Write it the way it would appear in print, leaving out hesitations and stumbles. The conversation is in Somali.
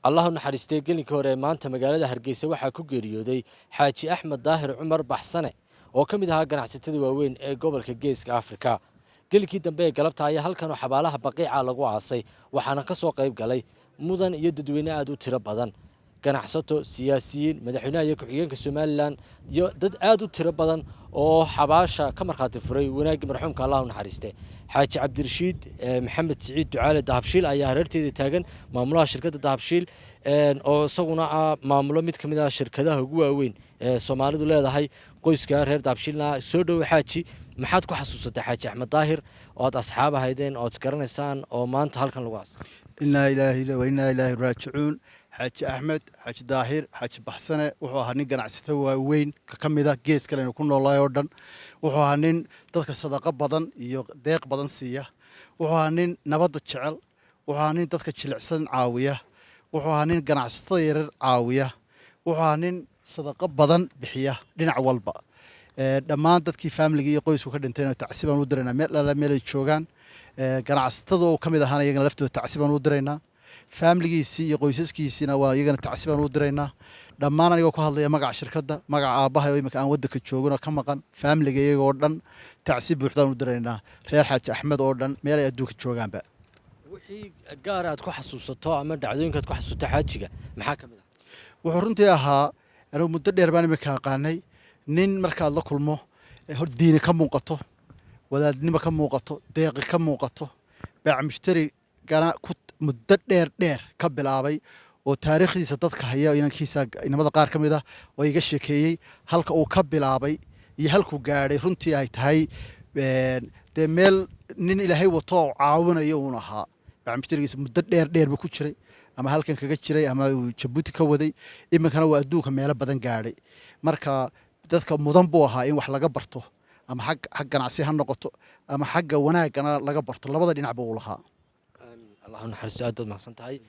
الله naxariistay gelinka hore maanta magaalada Hargeysa waxa ku geeriyooday Xaaji Axmed Daahir Cumar Baxsane oo kamid ahaa ganacsatada waaweyn ee gobolka Geeska Afrika. Gelinkii dambe ee galabta ayaa halkan xabaalaha baqiica lagu aasay waxaana ka soo qayb galay mudan iyo dadweyne aad u tiro badan. ganacsato siyaasiyiin madaxweynaha iyo ku-xigeenka Somaliland iyo dad aad u tiro badan oo xabaasha ka marxaati furay wanaag marxuumka Allah u naxariistay Xaaji Cabdirashiid Maxamed Saciid Ducaale Dahabshiil ayaa hareerteeda taagan maamulaha shirkadda Dahabshiil oo isaguna maamulo mid kamid ah shirkadaha ugu waaweyn ee Soomaalidu leedahay qoyska reer Dahabshiilna soo dhow Xaaji maxaad ku xasuusatay Xaaji Axmed Daahir oo asxaab ahaydeen oo garaneysaan oo maanta halkan lagu aasay inna ilaahi wa inna ilaahi raaji'uun Xaaji Axmed Xaaji Daahir Xaaji Baxsane wuxuu ahaa nin ganacsato waaweyn ka mid ah geeska kale ku noolaa oo dhan wuxuu ahaa nin dadka sadaqa badan iyo deeq badan siiya wuxuu ahaa nin nabadda jecel wuxuu ahaa nin dadka jilicsan caawiya wuxuu ahaa nin ganacsatada yar caawiya wuxuu ahaa nin sadaqa badan bixiya dhinac walba dhammaan dadkii family iyo qoysku ka dhintayna tacsiban u direynaa meel ay joogaan ganacsatada oo kamid ahaana iyagana laftooda tacsiban u direynaa family-giisii iyo qoysaskiisina waa iyagana tacsiban u direynaa dhammaan anigoo ku hadlaya magaca shirkadda magaca aabaha oo imika aan waddanka joogino ka maqan family-ga iyagoo dhan tacsiib buuxdaan u direynaa reer Xaaji Axmed oo dhan meel ay adduunka joogaanba wixii gaar aad ku xasuusato ama dhacdooyinka aad ku xasuusato xaajiga maxaa kamid ah wuxuu runtii ahaa anuu muddo dheer baan imika aqaanay nin markaad la kulmo hor diini ka muuqato wadaadnimo ka muuqato deeqi ka muuqato baac mushtari gana ku muddo dheer ka bilaabay oo taariikhdiisa dadka haya inankiisa inamada qaar kamid ah oo iga sheekeeyay halka uu ka bilaabay iyo halku gaadhay runtii ay tahay meel nin ilaahay wato caawinayo uu ahaa baac mushtarigiisa muddo dheer ku jiray ama halkan kaga jiray ama uu Jabuuti ka waday iminkana waa adduunka meelo badan gaadhay marka dadka mudan buu ahaa in wax laga barto ama xag ganacsi ha noqoto ama xagga wanaagana laga barto labada dhinac buu lahaa Allah naxariisto aad mahadsantahay